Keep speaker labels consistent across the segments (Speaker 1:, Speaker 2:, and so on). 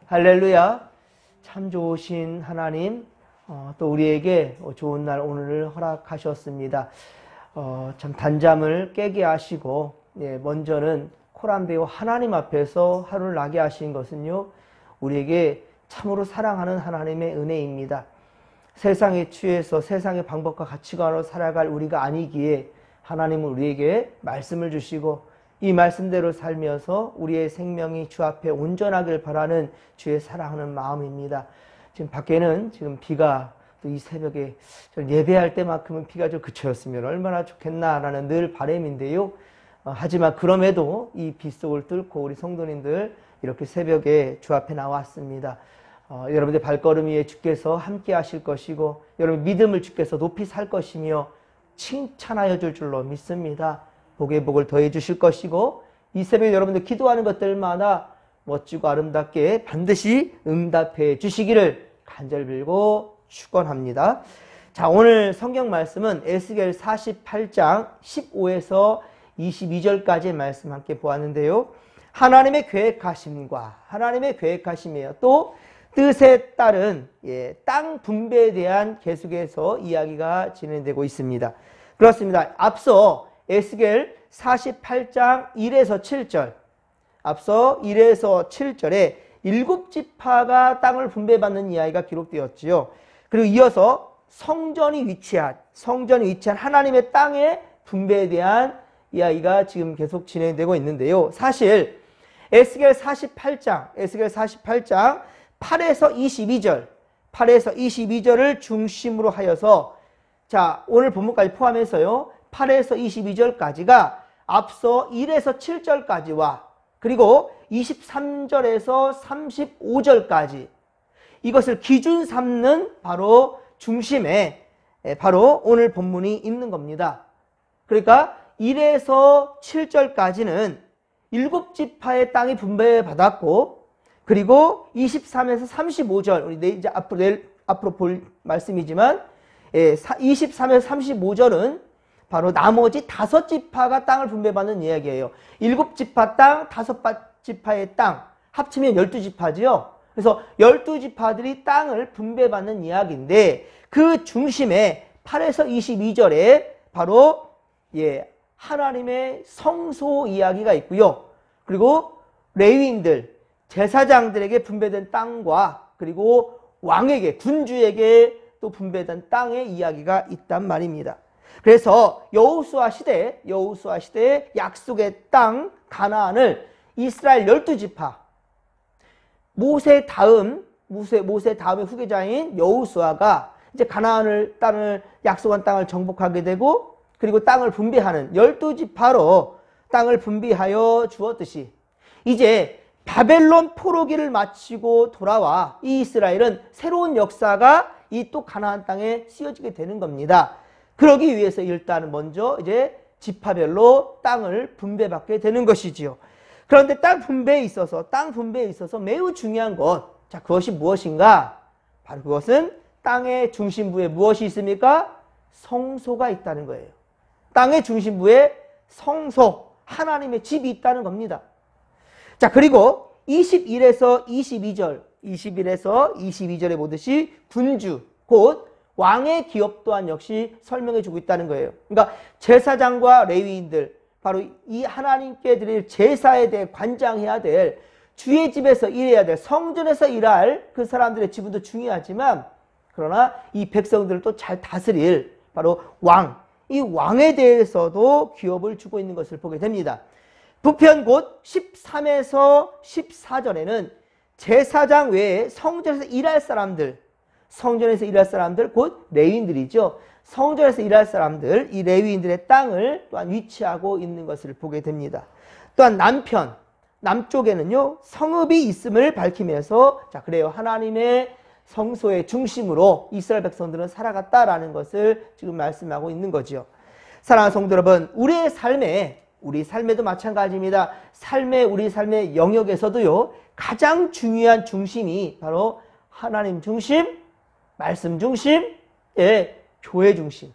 Speaker 1: 할렐루야. 참 좋으신 하나님, 또 우리에게 좋은 날 오늘을 허락하셨습니다. 참 단잠을 깨게 하시고, 먼저는 코란배우 하나님 앞에서 하루를 나게 하신 것은요, 우리에게 참으로 사랑하는 하나님의 은혜입니다. 세상에 취해서 세상의 방법과 가치관으로 살아갈 우리가 아니기에 하나님은 우리에게 말씀을 주시고, 이 말씀대로 살면서 우리의 생명이 주 앞에 온전하길 바라는 주의 사랑하는 마음입니다. 지금 밖에는 지금 비가 또 이 새벽에 예배할 때만큼은 비가 좀 그쳤으면 얼마나 좋겠나라는 늘 바람인데요. 하지만 그럼에도 이 빗속을 뚫고 우리 성도님들 이렇게 새벽에 주 앞에 나왔습니다. 여러분들 발걸음 위에 주께서 함께 하실 것이고, 여러분 믿음을 주께서 높이 살 것이며 칭찬하여 줄 줄로 믿습니다. 복의 복을 더해 주실 것이고, 이 새벽에 여러분들 기도하는 것들마다 멋지고 아름답게 반드시 응답해 주시기를 간절히 빌고 축원합니다. 자, 오늘 성경 말씀은 에스겔 48장 15에서 22절까지의 말씀 함께 보았는데요. 하나님의 계획하심과 하나님의 계획하심이에요. 또 뜻에 따른 땅 분배에 대한 계속해서 이야기가 진행되고 있습니다. 그렇습니다. 앞서 에스겔 48장 1에서 7절, 앞서 1에서 7절에 7지파가 땅을 분배받는 이야기가 기록되었지요. 그리고 이어서 성전이 위치한 하나님의 땅의 분배에 대한 이야기가 지금 계속 진행되고 있는데요. 사실 에스겔 48장 8에서 22절을 중심으로 하여서, 자, 오늘 본문까지 포함해서요, 8에서 22절까지가 앞서 1에서 7절까지와 그리고 23절에서 35절까지 이것을 기준 삼는 바로 중심에 바로 오늘 본문이 있는 겁니다. 그러니까 1에서 7절까지는 7지파의 땅이 분배받았고, 그리고 23에서 35절, 우리 이제 앞으로 볼 말씀이지만 23에서 35절은 바로 나머지 5지파가 땅을 분배받는 이야기예요. 7지파 땅, 5지파의 땅 합치면 12지파지요. 그래서 12지파들이 땅을 분배받는 이야기인데, 그 중심에 8에서 22절에 바로 하나님의 성소 이야기가 있고요. 그리고 레위인들, 제사장들에게 분배된 땅과 그리고 왕에게, 군주에게 또 분배된 땅의 이야기가 있단 말입니다. 그래서 여호수아 시대에 약속의 땅 가나안을 이스라엘 12지파, 모세 다음의 후계자인 여호수아가 이제 가나안을 땅을, 약속한 땅을 정복하게 되고, 그리고 땅을 분배하는 12지파로 땅을 분배하여 주었듯이, 이제 바벨론 포로기를 마치고 돌아와 이 이스라엘은 새로운 역사가 이 또 가나안 땅에 씌워지게 되는 겁니다. 그러기 위해서 일단 먼저 이제 지파별로 땅을 분배받게 되는 것이지요. 그런데 땅 분배에 있어서 매우 중요한 것, 자, 그것이 무엇인가? 바로 그것은 땅의 중심부에 무엇이 있습니까? 성소가 있다는 거예요. 땅의 중심부에 성소, 하나님의 집이 있다는 겁니다. 자, 그리고 21에서 22절에 보듯이 군주, 곧 왕의 기업 또한 역시 설명해 주고 있다는 거예요. 그러니까 제사장과 레위인들, 바로 이 하나님께 드릴 제사에 대해 관장해야 될, 주의 집에서 일해야 될, 성전에서 일할 그 사람들의 지분도 중요하지만, 그러나 이 백성들을 또 잘 다스릴 바로 왕, 이 왕에 대해서도 기업을 주고 있는 것을 보게 됩니다. 부편 곧 13에서 14절에는 제사장 외에 성전에서 일할 사람들, 곧 레위인들이죠. 성전에서 일할 사람들, 이 레위인들의 땅을 또한 위치하고 있는 것을 보게 됩니다. 또한 남쪽에는요, 성읍이 있음을 밝히면서, 자, 그래요, 하나님의 성소의 중심으로 이스라엘 백성들은 살아갔다라는 것을 지금 말씀하고 있는 거죠. 사랑하는 성도 여러분, 우리 삶에도 마찬가지입니다. 우리 삶의 영역에서도요, 가장 중요한 중심이 바로 하나님 중심, 말씀 중심, 교회 중심,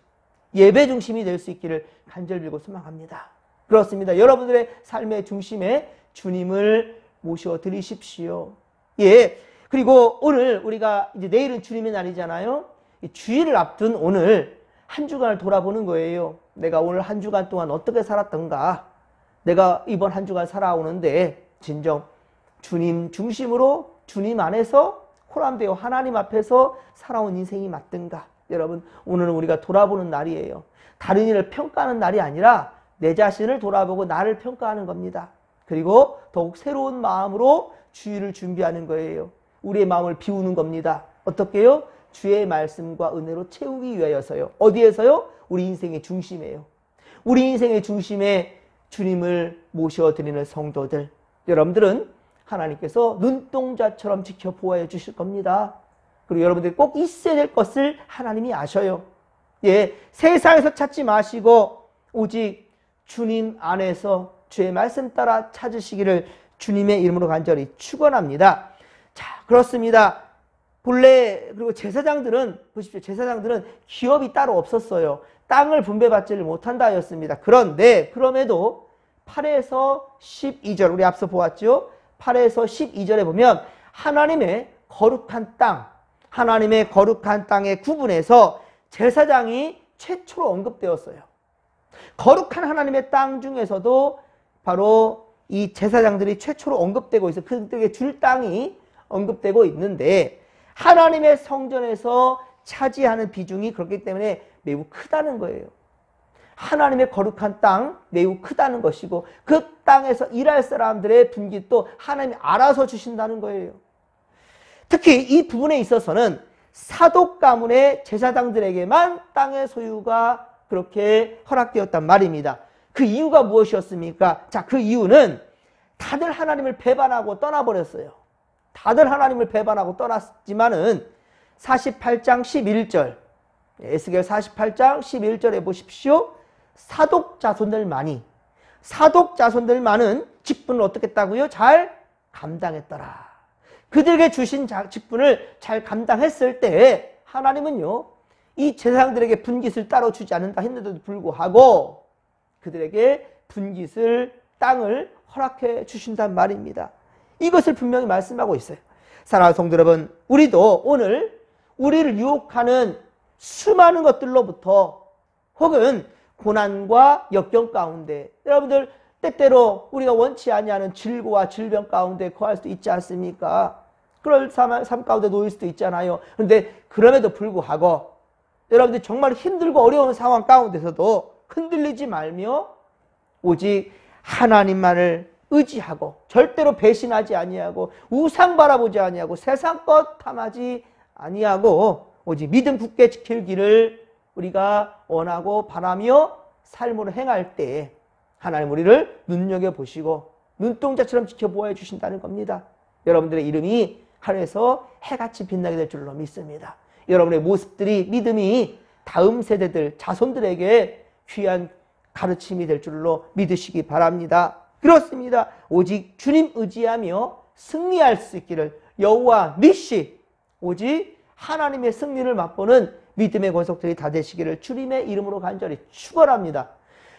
Speaker 1: 예배 중심이 될 수 있기를 간절히 빌고 소망합니다. 그렇습니다. 여러분들의 삶의 중심에 주님을 모셔드리십시오. 예. 그리고 오늘 우리가 이제 내일은 주님의 날이잖아요. 주일을 앞둔 오늘 한 주간을 돌아보는 거예요. 내가 오늘 한 주간 동안 어떻게 살았던가. 내가 이번 한 주간 살아오는데 진정 주님 중심으로 주님 안에서 호람되어 하나님 앞에서 살아온 인생이 맞든가. 여러분, 오늘은 우리가 돌아보는 날이에요. 다른 일을 평가하는 날이 아니라 내 자신을 돌아보고 나를 평가하는 겁니다. 그리고 더욱 새로운 마음으로 주일을 준비하는 거예요. 우리의 마음을 비우는 겁니다. 어떻게요? 주의 말씀과 은혜로 채우기 위하여서요. 어디에서요? 우리 인생의 중심이에요. 우리 인생의 중심에 주님을 모셔드리는 성도들, 여러분들은 하나님께서 눈동자처럼 지켜보아해 주실 겁니다. 그리고 여러분들이 꼭 있어야 될 것을 하나님이 아셔요. 예, 세상에서 찾지 마시고 오직 주님 안에서 주의 말씀 따라 찾으시기를 주님의 이름으로 간절히 축원합니다. 자, 그렇습니다. 본래 그리고 제사장들은 보십시오. 제사장들은 기업이 따로 없었어요. 땅을 분배받지를 못한다 하였습니다. 그런데 그럼에도 8에서 12절 우리 앞서 보았죠. 8에서 12절에 보면 하나님의 거룩한 땅, 하나님의 거룩한 땅의 구분에서 제사장이 최초로 언급되었어요. 거룩한 하나님의 땅 중에서도 바로 이 제사장들이 최초로 언급되고 있어요. 그들에게 줄 땅이 언급되고 있는데 하나님의 성전에서 차지하는 비중이 그렇기 때문에 매우 크다는 거예요. 하나님의 거룩한 땅 매우 크다는 것이고 그 땅에서 일할 사람들의 분깃도 하나님이 알아서 주신다는 거예요. 특히 이 부분에 있어서는 사독 가문의 제사장들에게만 땅의 소유가 그렇게 허락되었단 말입니다. 그 이유가 무엇이었습니까? 자, 그 이유는 다들 하나님을 배반하고 떠나버렸어요. 다들 하나님을 배반하고 떠났지만은 48장 11절 에스겔 48장 11절에 보십시오. 사독 자손들만이 직분을 어떻게 했다고요? 잘 감당했더라. 그들에게 주신 직분을 잘 감당했을 때 하나님은요 이 제사장들에게 분깃을 따로 주지 않는다 했는데도 불구하고 그들에게 분깃을 땅을 허락해 주신단 말입니다. 이것을 분명히 말씀하고 있어요. 사랑하는 성도 여러분, 우리도 오늘 우리를 유혹하는 수많은 것들로부터 혹은 고난과 역경 가운데 여러분들 때때로 우리가 원치 아니하는 질고와 질병 가운데 거할 수도 있지 않습니까? 그럴 삶 가운데 놓일 수도 있잖아요. 그런데 그럼에도 불구하고 여러분들 정말 힘들고 어려운 상황 가운데서도 흔들리지 말며 오직 하나님만을 의지하고 절대로 배신하지 아니하고 우상 바라보지 아니하고 세상 것 탐하지 아니하고 오직 믿음 굳게 지킬 길을 우리가 원하고 바라며 삶으로 행할 때 하나님 우리를 눈여겨보시고 눈동자처럼 지켜보아 주신다는 겁니다. 여러분들의 이름이 하늘에서 해같이 빛나게 될 줄로 믿습니다. 여러분의 모습들이 믿음이 다음 세대들 자손들에게 귀한 가르침이 될 줄로 믿으시기 바랍니다. 그렇습니다. 오직 주님 의지하며 승리할 수 있기를 여호와 니시 오직 하나님의 승리를 맛보는 믿음의 권속들이 다 되시기를 주님의 이름으로 간절히 축원합니다.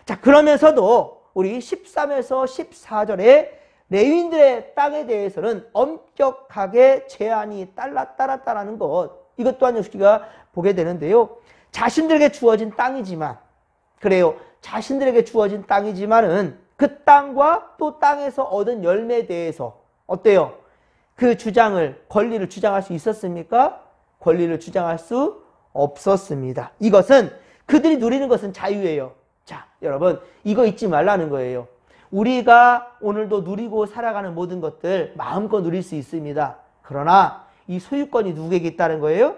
Speaker 1: 자, 그러면서도 우리 13에서 14절에 레위인들의 땅에 대해서는 엄격하게 제한이 따랐다라는 것, 이것 또한 우리가 보게 되는데요. 자신들에게 주어진 땅이지만, 그래요. 자신들에게 주어진 땅이지만은 그 땅과 또 땅에서 얻은 열매에 대해서 어때요? 그 권리를 주장할 수 있었습니까? 권리를 주장할 수 없었습니다. 이것은 그들이 누리는 것은 자유예요. 자, 여러분, 이거 잊지 말라는 거예요. 우리가 오늘도 누리고 살아가는 모든 것들 마음껏 누릴 수 있습니다. 그러나 이 소유권이 누구에게 있다는 거예요?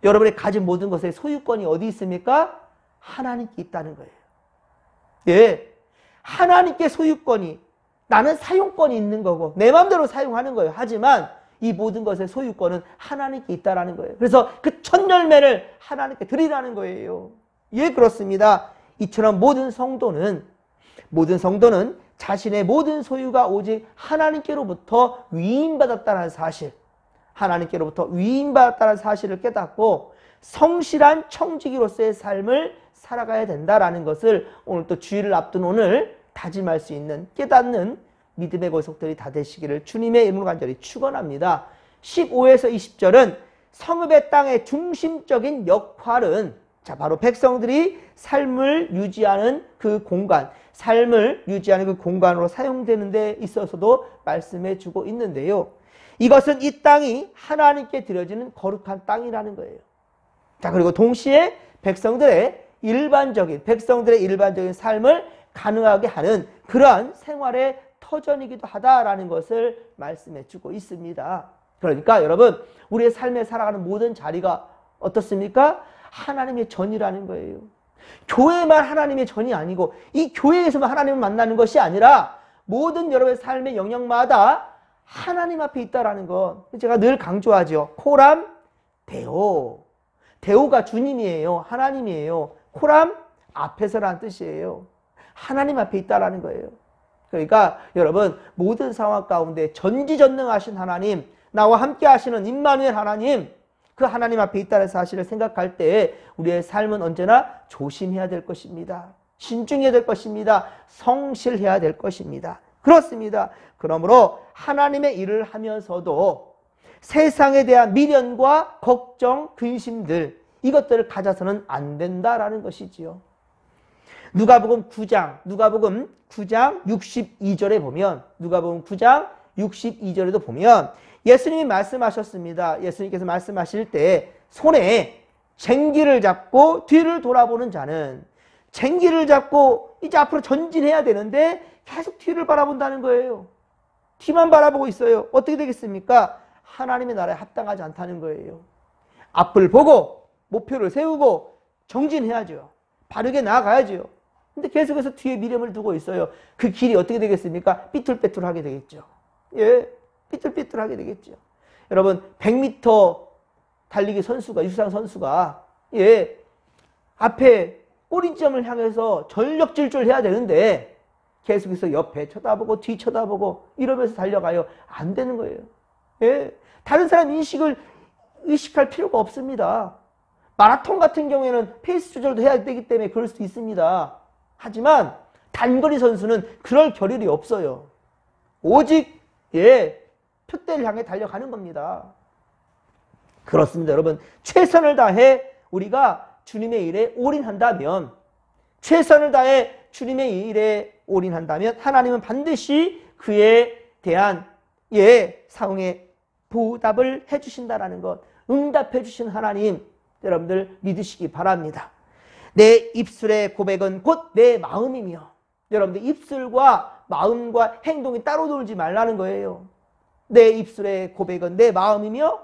Speaker 1: 여러분이 가진 모든 것의 소유권이 어디 있습니까? 하나님께 있다는 거예요. 예, 하나님께 소유권이, 나는 사용권이 있는 거고 내 마음대로 사용하는 거예요. 하지만 이 모든 것의 소유권은 하나님께 있다라는 거예요. 그래서 그 첫 열매를 하나님께 드리라는 거예요. 예, 그렇습니다. 이처럼 모든 성도는 자신의 모든 소유가 오직 하나님께로부터 위임받았다는 사실, 하나님께로부터 위임받았다는 사실을 깨닫고 성실한 청지기로서의 삶을 살아가야 된다라는 것을 오늘 또 주일을 앞둔 오늘 다짐할 수 있는, 깨닫는 믿음의 고속들이 다 되시기를 주님의 이름으로 간절히 축원합니다. 15에서 20절은 성읍의 땅의 중심적인 역할은 바로 백성들이 삶을 유지하는 그 공간, 삶을 유지하는 그 공간으로 사용되는 데 있어서도 말씀해 주고 있는데요. 이것은 이 땅이 하나님께 드려지는 거룩한 땅이라는 거예요. 그리고 동시에 백성들의 일반적인 삶을 가능하게 하는 그러한 생활의 터전이기도 하다라는 것을 말씀해 주고 있습니다. 그러니까 여러분, 우리의 삶에 살아가는 모든 자리가 어떻습니까? 하나님의 전이라는 거예요. 교회만 하나님의 전이 아니고 이 교회에서만 하나님을 만나는 것이 아니라 모든 여러분의 삶의 영역마다 하나님 앞에 있다라는 것. 제가 늘 강조하죠. 코람, 데오. 데오가 주님이에요. 하나님이에요. 코람, 앞에서라는 뜻이에요. 하나님 앞에 있다라는 거예요. 그러니까 여러분, 모든 상황 가운데 전지전능하신 하나님, 나와 함께 하시는 임마누엘 하나님, 그 하나님 앞에 있다는 사실을 생각할 때 우리의 삶은 언제나 조심해야 될 것입니다. 신중해야 될 것입니다. 성실해야 될 것입니다. 그렇습니다. 그러므로 하나님의 일을 하면서도 세상에 대한 미련과 걱정, 근심들, 이것들을 가져서는 안 된다라는 것이지요. 누가복음 9장 62절에 보면, 누가복음 9장 62절에도 보면 예수님이 말씀하셨습니다. 예수님께서 말씀하실 때 손에 쟁기를 잡고 뒤를 돌아보는 자는, 쟁기를 잡고 이제 앞으로 전진해야 되는데 계속 뒤를 바라본다는 거예요. 뒤만 바라보고 있어요. 어떻게 되겠습니까? 하나님의 나라에 합당하지 않다는 거예요. 앞을 보고 목표를 세우고 정진해야죠. 바르게 나아가야죠. 근데 계속해서 뒤에 미련을 두고 있어요. 그 길이 어떻게 되겠습니까? 삐뚤빼뚤하게 되겠죠. 예, 삐뚤삐뚤하게 되겠죠. 여러분, 100m 달리기 선수가, 유수상 선수가 앞에 꼬리점을 향해서 전력 질주를 해야 되는데 계속해서 옆에 쳐다보고 뒤 쳐다보고 이러면서 달려가요. 안 되는 거예요. 예, 다른 사람 의식할 필요가 없습니다. 마라톤 같은 경우에는 페이스 조절도 해야 되기 때문에 그럴 수도 있습니다. 하지만 단거리 선수는 그럴 겨를이 없어요. 오직 표대를 향해 달려가는 겁니다. 그렇습니다. 여러분, 최선을 다해 우리가 주님의 일에 올인한다면, 최선을 다해 주님의 일에 올인한다면 하나님은 반드시 그에 대한 사응에 보답을 해주신다라는 것, 응답해 주신 하나님, 여러분들 믿으시기 바랍니다. 내 입술의 고백은 곧 내 마음이며, 여러분들 입술과 마음과 행동이 따로 놀지 말라는 거예요. 내 입술의 고백은 내 마음이며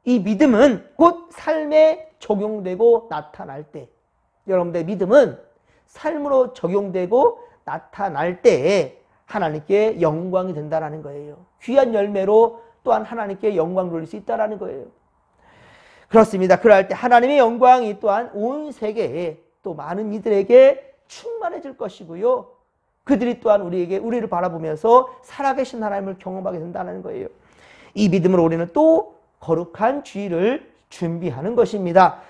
Speaker 1: 이 믿음은 곧 삶에 적용되고 나타날 때, 여러분들의 믿음은 삶으로 적용되고 나타날 때에 하나님께 영광이 된다는 거예요. 귀한 열매로 또한 하나님께 영광 돌릴 수 있다는 거예요. 그렇습니다. 그럴 때 하나님의 영광이 또한 온 세계에 또 많은 이들에게 충만해질 것이고요. 그들이 또한 우리를 바라보면서 살아계신 하나님을 경험하게 된다는 거예요. 이 믿음으로 우리는 또 거룩한 주일을 준비하는 것입니다.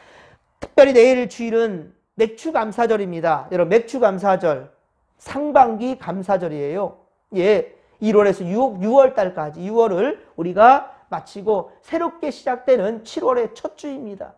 Speaker 1: 특별히 내일 주일은 맥추감사절입니다. 여러분, 맥추감사절, 상반기 감사절이에요. 1월에서 6월 달까지 6월을 우리가 마치고 새롭게 시작되는 7월의 첫 주입니다.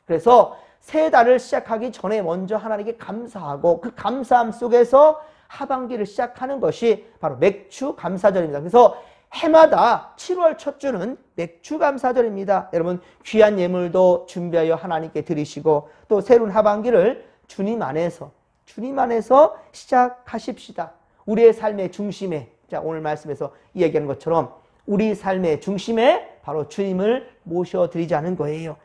Speaker 1: 그래서 새 달을 시작하기 전에 먼저 하나님께 감사하고 그 감사함 속에서 하반기를 시작하는 것이 바로 맥추감사절입니다. 그래서 해마다 7월 첫 주는 맥추감사절입니다. 여러분, 귀한 예물도 준비하여 하나님께 드리시고 또 새로운 하반기를 주님 안에서 시작하십시다. 우리의 삶의 중심에, 오늘 말씀에서 이야기하는 것처럼 우리 삶의 중심에 바로 주님을 모셔드리자는 거예요.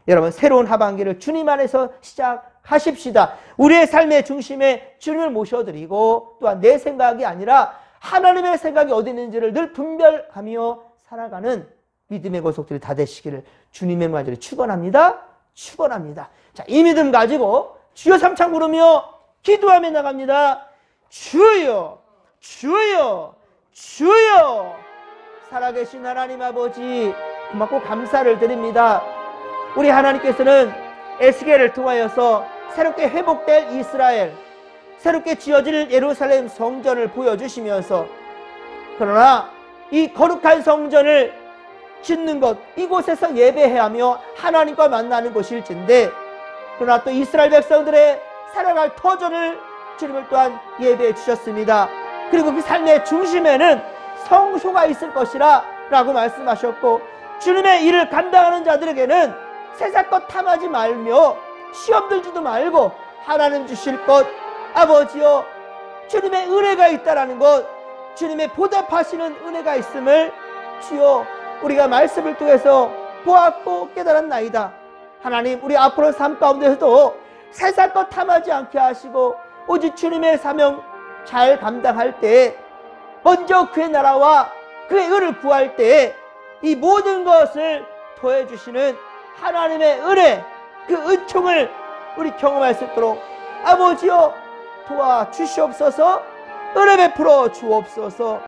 Speaker 1: 여러분, 새로운 하반기를 주님 안에서 시작하십시다. 우리의 삶의 중심에 주님을 모셔드리고 또한 내 생각이 아니라 하나님의 생각이 어디 있는지를 늘 분별하며 살아가는 믿음의 고속들이 다 되시기를 주님의 말씀을 축원합니다. 축원합니다. 자, 이 믿음 가지고 주여 삼창 부르며 기도하며 나갑니다. 주여, 주여, 주여. 살아계신 하나님 아버지, 고맙고 감사를 드립니다. 우리 하나님께서는 에스겔을 통하여서 새롭게 회복될 이스라엘, 새롭게 지어질 예루살렘 성전을 보여주시면서 그러나 이 거룩한 성전을 짓는 것, 이곳에서 예배해야 하며 하나님과 만나는 곳일진데, 그러나 또 이스라엘 백성들의 살아갈 터전을 주님을 또한 예배해 주셨습니다. 그리고 그 삶의 중심에는 성소가 있을 것이라 라고 말씀하셨고, 주님의 일을 감당하는 자들에게는 세상것 탐하지 말며 시험 들지도 말고 하나님 주실 것, 아버지여 주님의 은혜가 있다라는 것, 주님의 보답하시는 은혜가 있음을 주여 우리가 말씀을 통해서 보았고 깨달았나이다. 하나님, 우리 앞으로 삶 가운데서도 세상것 탐하지 않게 하시고 오직 주님의 사명 잘 감당할 때, 먼저 그의 나라와 그의 의를 구할 때 이 모든 것을 더해주시는 하나님의 은혜, 그 은총을 우리 경험할 수 있도록 아버지여 도와주시옵소서. 은혜 베풀어 주옵소서.